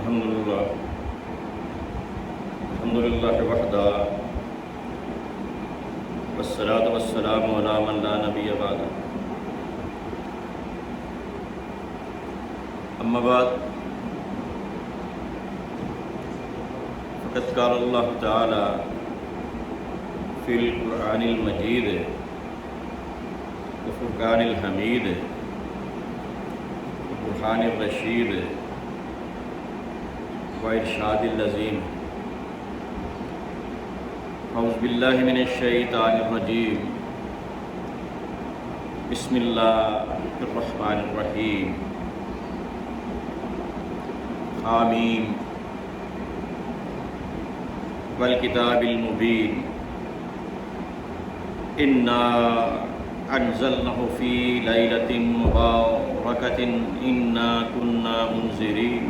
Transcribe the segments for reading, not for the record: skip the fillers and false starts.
الحمد لله وحده والصلاة والسلام على من لا نبي بعده أما بعد فقد قال الله تعالى في القرآن المجيد وفرقان الحميد وبرهان الرشيد وإرشاد اللذين اعوذ باللہ من الشیطان الرجیم بسم اللہ الرحمن الرحیم آمین والکتاب المبین انا انزلناه فی لیلۃ مبارکۃ انا کنا منذرین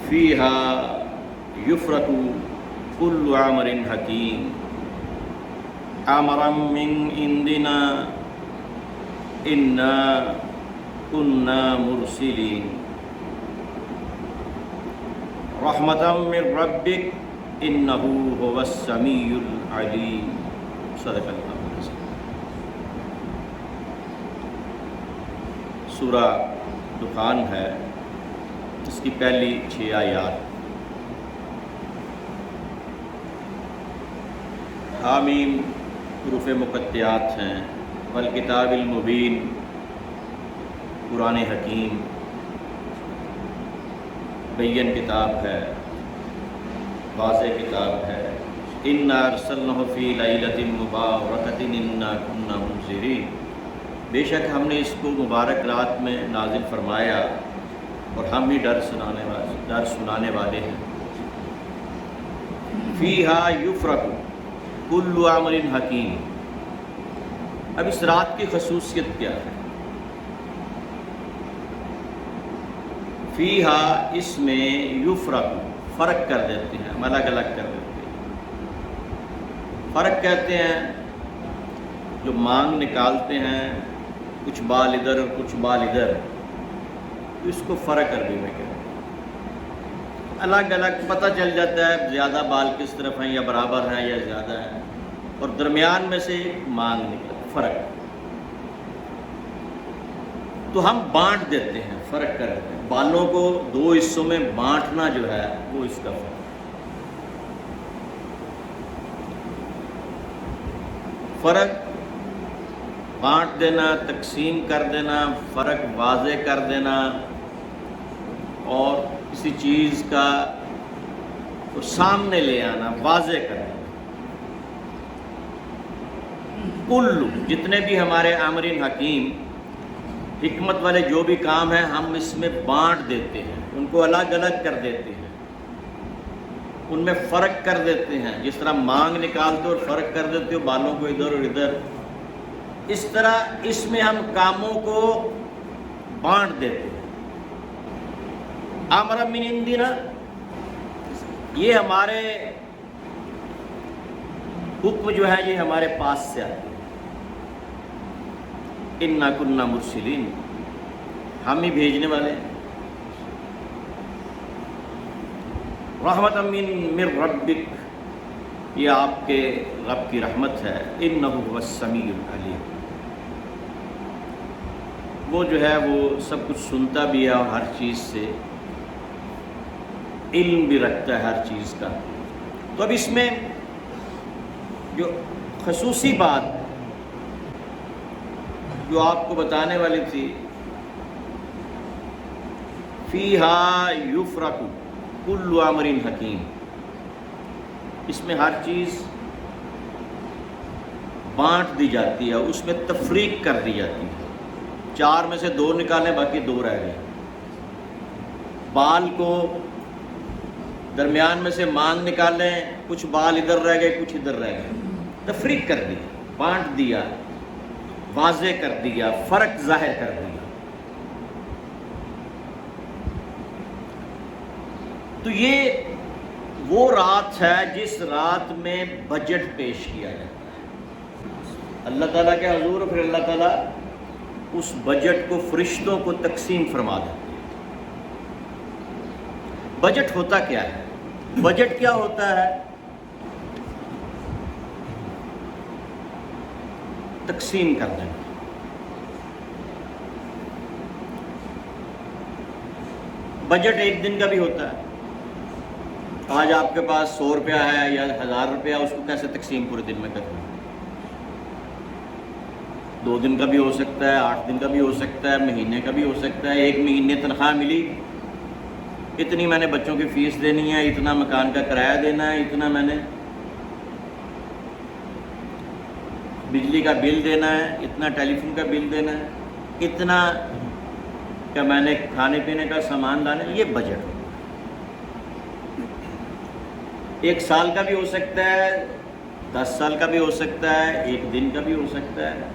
فیہا یفرق کل امر حکیم امرا من عندنا انا کنا مرسلین رحمتا من ربک انہ هو السمیع العلیم صدق اللہ العظیم۔ سورہ دخان ہے، اس کی پہلی 6 آیات۔ حامیم حروف مقطعات ہیں، والکتاب المبین قرآن حکیم بین کتاب ہے، واضح کتاب ہے۔ انا ارسلناه فی لیلۃ مبارکۃ انا کنا منذرین، بے شک ہم نے اس کو مبارک رات میں نازل فرمایا اور ہم ہی ڈر سنانے والے ہیں۔ فیہا یفرق کل امر حکیم، اب اس رات کی خصوصیت کیا ہے؟ فیہا، اس میں یفرق، فرق کر دیتے ہیں، ہم الگ الگ کر دیتے ہیں۔ فرق کہتے ہیں جو مانگ نکالتے ہیں، کچھ بال ادھر اور کچھ بال ادھر، تو اس کو فرق عربی میں کہتے ہیں۔ الگ الگ پتہ چل جاتا ہے زیادہ بال کس طرف ہیں، یا برابر ہیں یا زیادہ ہیں، اور درمیان میں سے مانگ نکلا، فرق۔ تو ہم بانٹ دیتے ہیں، فرق کر دیتے ہیں، بالوں کو 2 حصوں میں بانٹنا جو ہے وہ اس کا فرق۔ فرق بانٹ دینا، تقسیم کر دینا، فرق واضح کر دینا، اور کسی چیز کا سامنے لے آنا، واضح کرنا۔ کل، جتنے بھی ہمارے امرین حکیم، حکمت والے جو بھی کام ہیں، ہم اس میں بانٹ دیتے ہیں، ان کو الگ الگ کر دیتے ہیں، ان میں فرق کر دیتے ہیں۔ جس طرح مانگ نکالتے اور فرق کر دیتے ہو بالوں کو ادھر اور ادھر، اس طرح اس میں ہم کاموں کو بانٹ دیتے ہیں۔ امر من عندنا، یہ ہمارے حکم جو ہے یہ ہمارے پاس سے آتے ہیں۔ انا کنا مرسلین، ہم ہی بھیجنے والے ہیں۔ رحمت من ربک، یہ آپ کے رب کی رحمت ہے۔ انہ هو السمیع العلیم، وہ جو ہے وہ سب کچھ سنتا بھی ہے اور ہر چیز سے علم بھی رکھتا ہے، ہر چیز کا۔ تو اب اس میں جو خصوصی بات جو آپ کو بتانے والی تھی، فیہا یفرق کل امر حکیم، اس میں ہر چیز بانٹ دی جاتی ہے، اس میں تفریق کر دی جاتی ہے۔ 4 میں سے 2 نکالیں، باقی 2 رہ گئے۔ بال کو درمیان میں سے مانگ نکالیں، کچھ بال ادھر رہ گئے کچھ ادھر رہ گئے، تفریق کر دی، بانٹ دیا، واضح کر دیا، فرق ظاہر کر دیا۔ تو یہ وہ رات ہے جس رات میں بجٹ پیش کیا جاتا ہے اللہ تعالیٰ کے حضور، پھر اللہ تعالیٰ اس بجٹ کو فرشتوں کو تقسیم فرما دیتے ہیں۔ بجٹ ہوتا کیا ہے؟ بجٹ کیا ہوتا ہے؟ تقسیم کر دیں۔ بجٹ ایک دن کا بھی ہوتا ہے۔ آج آپ کے پاس 100 روپیہ ہے یا 1000 روپیہ، اس کو کیسے تقسیم پورے دن میں کرنا ہے؟ 2 دن کا بھی ہو سکتا ہے، 8 دن کا بھی ہو سکتا ہے، مہینے کا بھی ہو سکتا ہے۔ ایک مہینے تنخواہ ملی، اتنی میں نے بچوں کی فیس دینی ہے، اتنا مکان کا کرایہ دینا ہے، اتنا میں نے بجلی کا بل دینا ہے، اتنا ٹیلی فون کا بل دینا ہے، اتنا کہ میں نے کھانے پینے کا سامان لانا ہے۔ یہ بجٹ ہے۔ 1 سال کا بھی ہو سکتا ہے، 10 سال کا بھی ہو سکتا ہے، 1 دن کا بھی ہو سکتا ہے،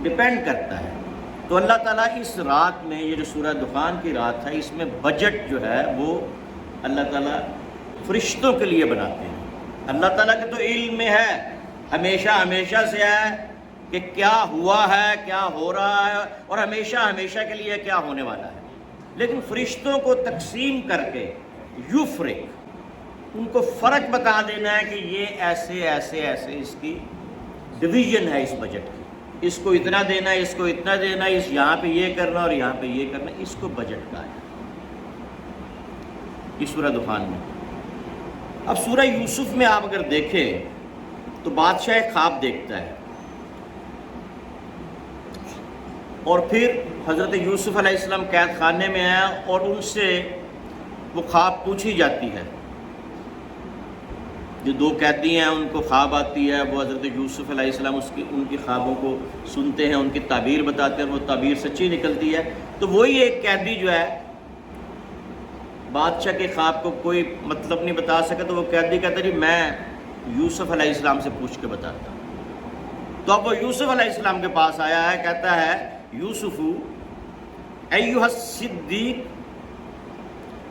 ڈپینڈ کرتا ہے۔ تو اللہ تعالیٰ اس رات میں، یہ جو سورہ دخان کی رات ہے، اس میں بجٹ جو ہے وہ اللہ تعالیٰ فرشتوں کے لیے بناتے ہیں۔ اللہ تعالیٰ کے تو علم میں ہے، ہمیشہ سے ہے کہ کیا ہوا ہے، کیا ہو رہا ہے، اور ہمیشہ کے لیے کیا ہونے والا ہے۔ لیکن فرشتوں کو تقسیم کر کے یفرق، ان کو فرق بتا دینا ہے کہ یہ ایسے اس کی ڈویژن ہے اس بجٹ کی، اس کو اتنا دینا ہے، اس کو اتنا دینا ہے، اس یہاں پہ یہ کرنا اور یہاں پہ یہ کرنا، اس کو بجٹ کا ہے اس سورہ دخان میں۔ اب سورہ یوسف میں آپ اگر دیکھیں تو بادشاہ ایک خواب دیکھتا ہے، اور پھر حضرت یوسف علیہ السلام قید خانے میں آیا اور ان سے وہ خواب پوچھی جاتی ہے۔ جو 2 قیدی ہیں ان کو خواب آتی ہے، وہ حضرت یوسف علیہ السلام ان کی خوابوں کو سنتے ہیں، ان کی تعبیر بتاتے ہیں، وہ تعبیر سچی نکلتی ہے۔ تو وہی ایک قیدی جو ہے بادشاہ کے خواب کو کوئی مطلب نہیں بتا سکا، تو وہ قیدی کہتا ہے میں یوسف علیہ السلام سے پوچھ کے بتاتا ہوں۔ تو اب وہ یوسف علیہ السلام کے پاس آیا ہے، کہتا ہے یوسف ایھا الصدیق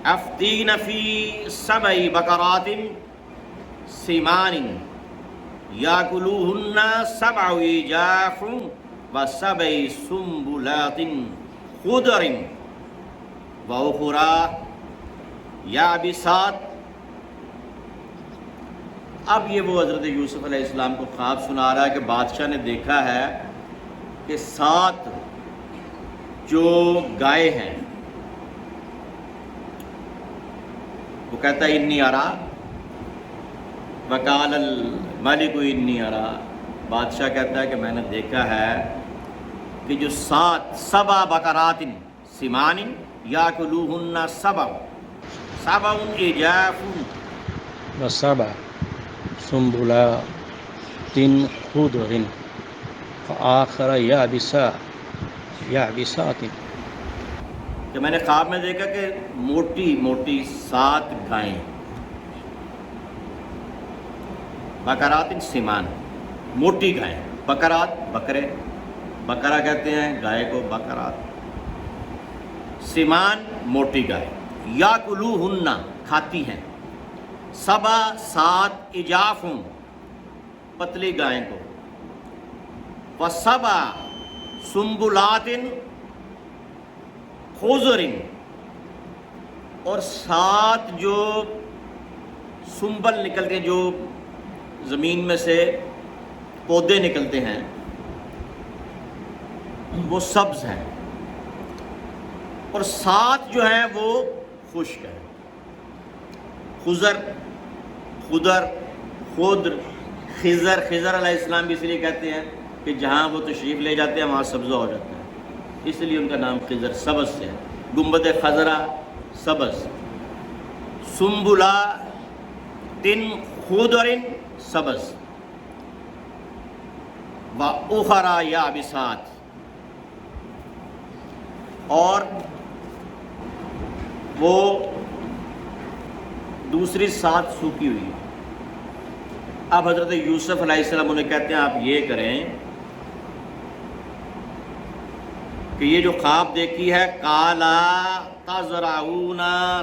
افتین فی 7 بقرات سمان یاکلوہن 7 عجاف و7 سنبلات خضر واخری یابسات۔ اب یہ وہ حضرت یوسف علیہ السلام کو خواب سنا رہا ہے کہ بادشاہ نے دیکھا ہے کہ 7 جو گائے ہیں، وہ کہتا ہے انی ارا وقال الملک انی ارا، بادشاہ کہتا ہے کہ میں نے دیکھا ہے کہ جو 7 بقرات سمان یاکلوہن 7 عجاف و7 سنبلات خضر وآخر یابسات، کہ میں نے خواب میں دیکھا کہ موٹی 7 گائیں، بقرات سمان، موٹی گائیں، بقرات بکرے، بکرا کہتے ہیں گائے کو، بقرات، سمان موٹی گائے، یاکلوہن کھاتی ہیں، 7 عجاف پتلی گائیں کو، و7 سنبلات خضر، اور 7 جو سنبل نکلتے ہیں، جو زمین میں سے پودے نکلتے ہیں، وہ سبز ہیں، اور 7 جو ہیں وہ خشک ہیں۔ خضر خضر علیہ السلام بھی اس لیے کہتے ہیں کہ جہاں وہ تشریف لے جاتے ہیں وہاں سبزہ ہو جاتا ہے، اس لیے ان کا نام خضر، سبز سے ہے، گنبد خضرا سبز، سنبلات خضر سبز، واخری یابسات، اور وہ دوسری 7 سوکھی ہوئی۔ اب حضرت یوسف علیہ السلام انہیں کہتے ہیں آپ یہ کریں کہ یہ جو خواب دیکھی ہے، قالا تزرعون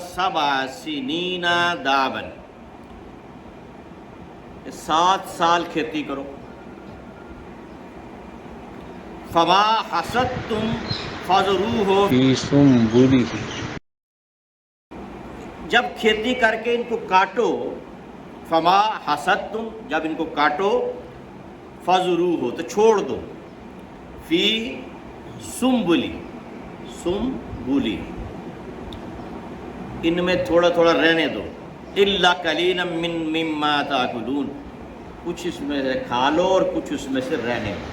7 سنین دابا، 7 سال کھیتی کرو، فما حصدتم فذروہ فی سنبلہ، جب کھیتی کر کے ان کو کاٹو، فما حصدتم، جب ان کو کاٹو، فذروہ، تو چھوڑ دو، فی سنبلی، سنبلی، ان میں تھوڑا تھوڑا رہنے دو، الا قلیلا مما تاکلون، کچھ اس میں سے کھا لو اور کچھ اس میں سے رہنے دو۔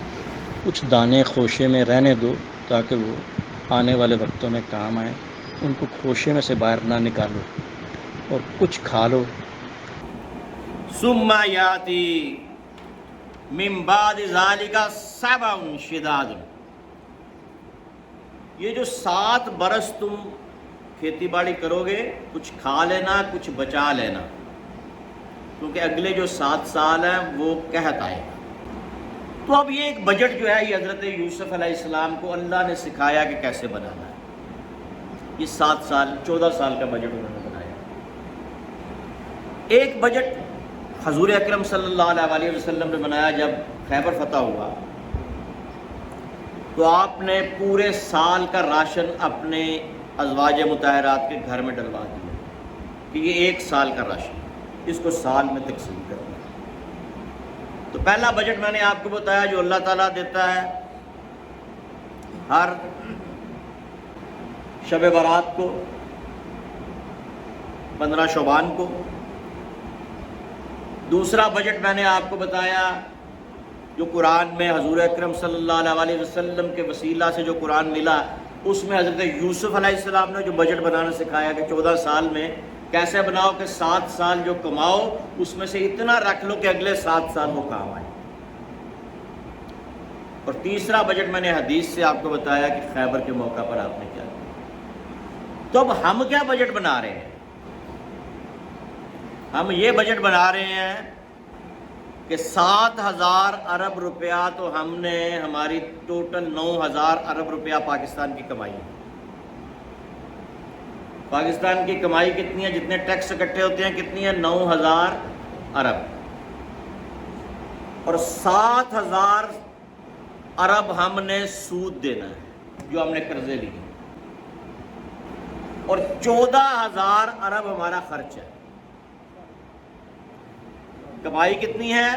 کچھ دانے خوشے میں رہنے دو تاکہ وہ آنے والے وقتوں میں کام آئیں، ان کو خوشے میں سے باہر نہ نکالو، اور کچھ کھا لو۔ ثم یاتی من بعد ذالک سبع شداد، یہ جو 7 برس تم کھیتی باڑی کرو گے، کچھ کھا لینا کچھ بچا لینا، کیونکہ اگلے جو 7 سال ہیں وہ قحط آئے گا۔ تو اب یہ ایک بجٹ جو ہے، یہ حضرت یوسف علیہ السلام کو اللہ نے سکھایا کہ کیسے بنانا ہے۔ یہ 7 سال 14 سال کا بجٹ انہوں نے بنایا۔ ایک بجٹ حضور اکرم صلی اللہ علیہ وسلم نے بنایا جب خیبر فتح ہوا، تو آپ نے پورے سال کا راشن اپنے ازواج مطہرات کے گھر میں ڈلوا دیا کہ یہ 1 سال کا راشن، اس کو سال میں تقسیم کرنا۔ تو پہلا بجٹ میں نے آپ کو بتایا جو اللہ تعالیٰ دیتا ہے ہر شب برات کو، 15 شعبان کو۔ دوسرا بجٹ میں نے آپ کو بتایا جو قرآن میں حضور اکرم صلی اللہ علیہ وسلم کے وسیلہ سے جو قرآن ملا، اس میں حضرت یوسف علیہ السلام نے جو بجٹ بنانا سکھایا کہ 14 سال میں کیسے بناؤ کہ 7 سال جو کماؤ اس میں سے اتنا رکھ لو کہ اگلے 7 سال وہ کام آئے۔ اور تیسرا بجٹ میں نے حدیث سے آپ کو بتایا کہ خیبر کے موقع پر آپ نے کیا کیا۔ تو اب ہم کیا بجٹ بنا رہے ہیں؟ ہم یہ بجٹ بنا رہے ہیں کہ 7,000 ارب روپیہ تو ہم نے، ہماری ٹوٹل 9,000 ارب روپیہ پاکستان کی کمائی ہے۔ پاکستان کی کمائی کتنی ہے؟ جتنے ٹیکس اکٹھے ہوتے ہیں کتنی ہے؟ 9,000 ارب، اور 7,000 ارب ہم نے سود دینا ہے جو ہم نے قرضے لیے، اور 14,000 ارب ہمارا خرچ ہے۔ کمائی کتنی ہے؟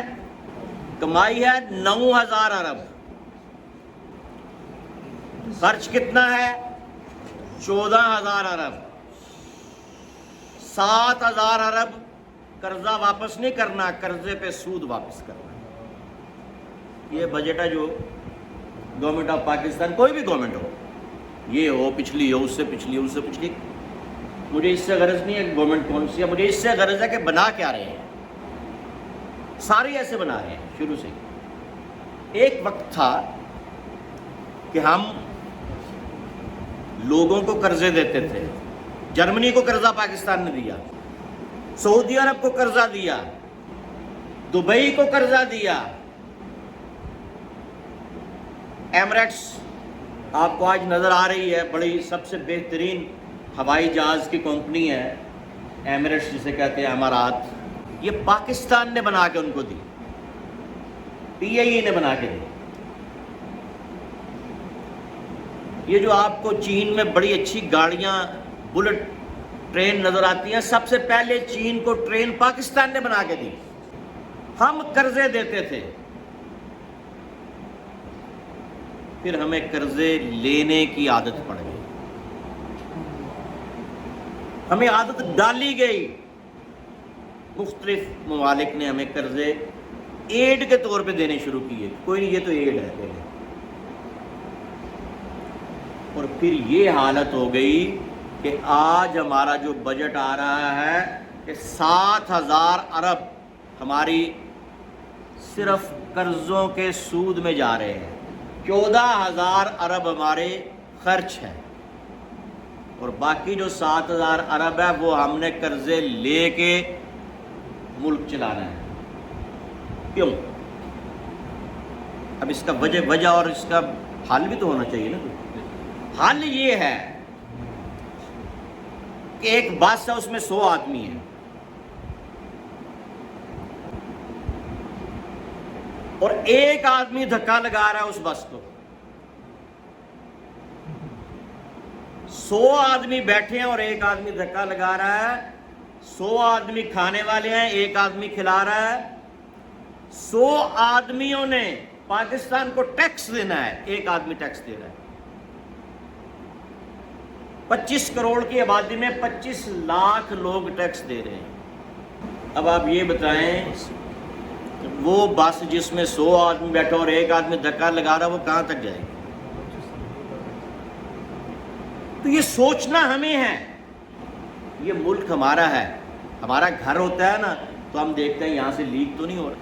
کمائی ہے 9,000 ارب، خرچ کتنا ہے؟ 14,000 ارب۔ 7,000 ارب قرضہ واپس نہیں کرنا، قرضے پہ سود واپس کرنا۔ یہ بجٹ ہے جو گورنمنٹ آف پاکستان، کوئی بھی گورنمنٹ ہو، یہ ہو، پچھلی ہو، اس سے پچھلی ہو، اس سے پچھلی، مجھے اس سے غرض نہیں ہے کہ گورنمنٹ کون سی ہے، مجھے اس سے غرض ہے کہ بنا کیا رہے ہیں۔ سارے ایسے بنا رہے ہیں شروع سے۔ ایک وقت تھا کہ ہم لوگوں کو قرضے دیتے تھے، جرمنی کو قرضہ پاکستان نے دیا، سعودی عرب کو قرضہ دیا، دبئی کو قرضہ دیا، ایمریٹس آپ کو آج نظر آ رہی ہے، بڑی سب سے بہترین ہوائی جہاز کی کمپنی ہے ایمریٹس جسے کہتے ہیں امارات، یہ پاکستان نے بنا کے ان کو دی، پی آئی اے نے بنا کے دی۔ یہ جو آپ کو چین میں بڑی اچھی گاڑیاں، بلٹ ٹرین نظر آتی ہیں، سب سے پہلے چین کو ٹرین پاکستان نے بنا کے دی۔ ہم قرضے دیتے تھے، پھر ہمیں قرضے لینے کی عادت پڑ گئی، ہمیں عادت ڈالی گئی، مختلف ممالک نے ہمیں قرضے ایڈ کے طور پہ دینے شروع کیے، کوئی نہیں یہ تو ایڈ ہے پہلے، اور پھر یہ حالت ہو گئی کہ آج ہمارا جو بجٹ آ رہا ہے کہ 7,000 ارب ہماری صرف قرضوں کے سود میں جا رہے ہیں، 14,000 ارب ہمارے خرچ ہیں، اور باقی جو 7,000 ارب ہے وہ ہم نے قرضے لے کے ملک چلانا ہے۔ کیوں؟ اب اس کا وجہ اور اس کا حل بھی تو ہونا چاہیے نا۔ حل یہ ہے کہ ایک بس ہے، اس میں 100 آدمی ہیں، اور ایک آدمی دھکا لگا رہا ہے اس بس کو، 100 آدمی بیٹھے ہیں اور ایک آدمی دھکا لگا رہا ہے، 100 آدمی کھانے والے ہیں، ایک آدمی کھلا رہا ہے، 100 آدمیوں نے پاکستان کو ٹیکس دینا ہے، ایک آدمی ٹیکس دے رہا ہے۔ 25 کروڑ کی آبادی میں 25 لاکھ لوگ ٹیکس دے رہے ہیں۔ اب آپ یہ بتائیں وہ بس جس میں 100 آدمی بیٹھا اور ایک آدمی دھکا لگا رہا، وہ کہاں تک جائے گی؟ تو یہ سوچنا ہمیں ہے، یہ ملک ہمارا ہے، ہمارا گھر ہوتا ہے نا، تو ہم دیکھتے ہیں یہاں سے لیک تو نہیں ہو رہا،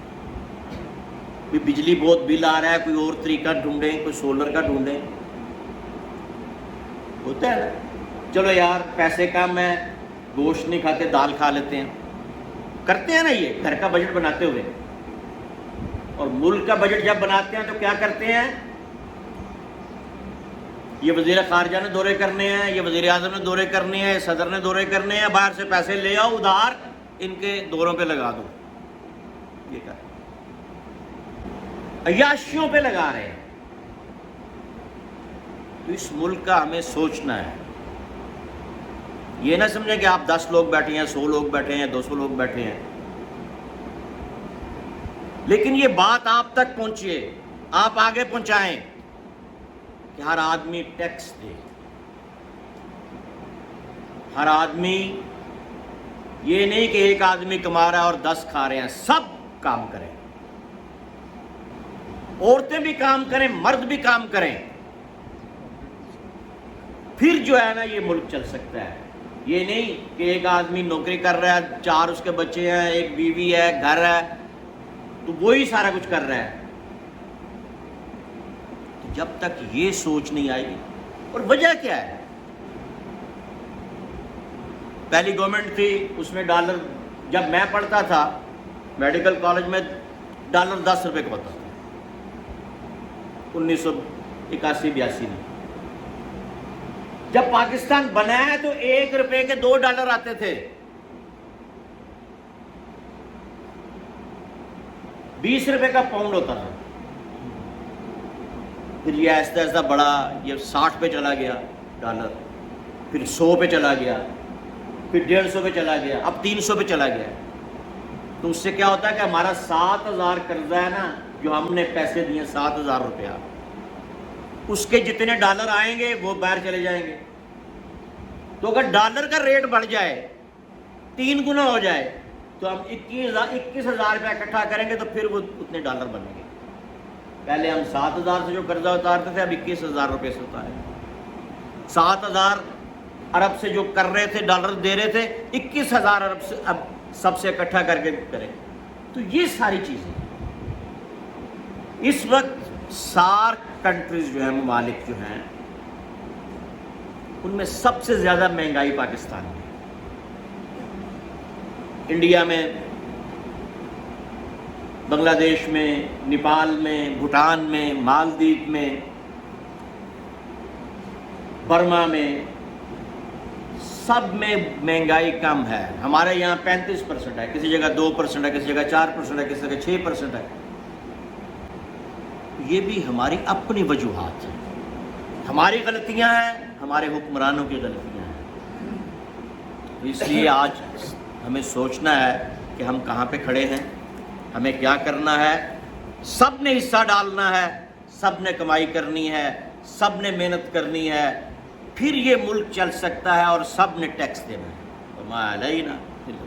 بجلی بہت بل آ رہا ہے، کوئی اور طریقہ ڈھونڈیں، کوئی سولر کا ڈھونڈیں، ہوتا ہے نا، چلو یار پیسے کم ہیں، گوشت نہیں کھاتے، دال کھا لیتے ہیں، کرتے ہیں نا یہ گھر کا بجٹ بناتے ہوئے۔ اور ملک کا بجٹ جب بناتے ہیں تو کیا کرتے ہیں؟ یہ وزیر خارجہ نے دورے کرنے ہیں، یہ وزیر اعظم نے دورے کرنے ہیں، صدر نے دورے کرنے ہیں، باہر سے پیسے لے آؤ ادھار، ان کے دوروں پہ لگا دو، یہ کر عیاشیوں پہ لگا رہے ہیں۔ تو اس ملک کا ہمیں سوچنا ہے، یہ نہ سمجھیں کہ آپ 10 لوگ بیٹھے ہیں، 100 لوگ بیٹھے ہیں، 200 لوگ بیٹھے ہیں، لیکن یہ بات آپ تک پہنچے، آپ آگے پہنچائیں کہ ہر آدمی ٹیکس دے، ہر آدمی، یہ نہیں کہ ایک آدمی کما رہا ہے اور 10 کھا رہے ہیں، سب کام کریں، عورتیں بھی کام کریں، مرد بھی کام کریں، پھر جو ہے نا یہ ملک چل سکتا ہے۔ یہ نہیں کہ ایک آدمی نوکری کر رہا ہے، 4 اس کے بچے ہیں، ایک بیوی ہے، گھر ہے، تو وہی سارا کچھ کر رہا ہے۔ جب تک یہ سوچ نہیں آئے گی، اور وجہ کیا ہے؟ پہلی گورنمنٹ تھی، اس میں ڈالر، جب میں پڑھتا تھا میڈیکل کالج میں، ڈالر 10 روپے کا ہوتا تھا 1981-82 میں۔ جب پاکستان بنا ہے تو 1 روپے کے 2 ڈالر آتے تھے، 20 روپے کا پاؤنڈ ہوتا تھا، پھر یہ آہستہ آہستہ بڑا، یہ 60 پہ چلا گیا ڈالر، پھر 100 پہ چلا گیا، پھر 150 پہ چلا گیا، اب 300 پہ چلا گیا۔ تو اس سے کیا ہوتا ہے کہ ہمارا 7000 قرضہ ہے نا، جو ہم نے پیسے دیے 7000 روپیہ، اس کے جتنے ڈالر آئیں گے وہ باہر چلے جائیں گے۔ تو اگر ڈالر کا ریٹ بڑھ جائے، 3 گنا ہو جائے، تو ہم 21,000 روپیہ اکٹھا کریں گے، تو پھر وہ اتنے ڈالر بنیں گے۔ پہلے ہم 7000 سے جو قرضہ اتارتے تھے، اب 21,000 روپے سے اتاریں گے۔ 7000 ارب سے جو کر رہے تھے، ڈالر دے رہے تھے، 21,000 ارب سے اب سب سے اکٹھا کر کے کریں۔ تو یہ ساری چیزیں اس وقت سارک کنٹریز جو ہیں، ممالک جو ہیں، ان میں سب سے زیادہ مہنگائی پاکستان میں، انڈیا میں، بنگلہ دیش میں، نیپال میں، بھوٹان میں، مالدیپ میں، برما میں، سب میں مہنگائی کم ہے۔ ہمارے یہاں 35% ہے، کسی جگہ 2% ہے، کسی جگہ 4% ہے، کسی جگہ 6% ہے۔ یہ بھی ہماری اپنی وجوہات ہیں، ہماری غلطیاں ہیں، ہمارے حکمرانوں کی غلطیاں ہیں۔ تو اس لیے آج ہمیں سوچنا ہے کہ ہم کہاں پہ کھڑے ہیں، ہمیں کیا کرنا ہے۔ سب نے حصہ ڈالنا ہے، سب نے کمائی کرنی ہے، سب نے محنت کرنی ہے، پھر یہ ملک چل سکتا ہے، اور سب نے ٹیکس دینا ہے۔ وما علینا الا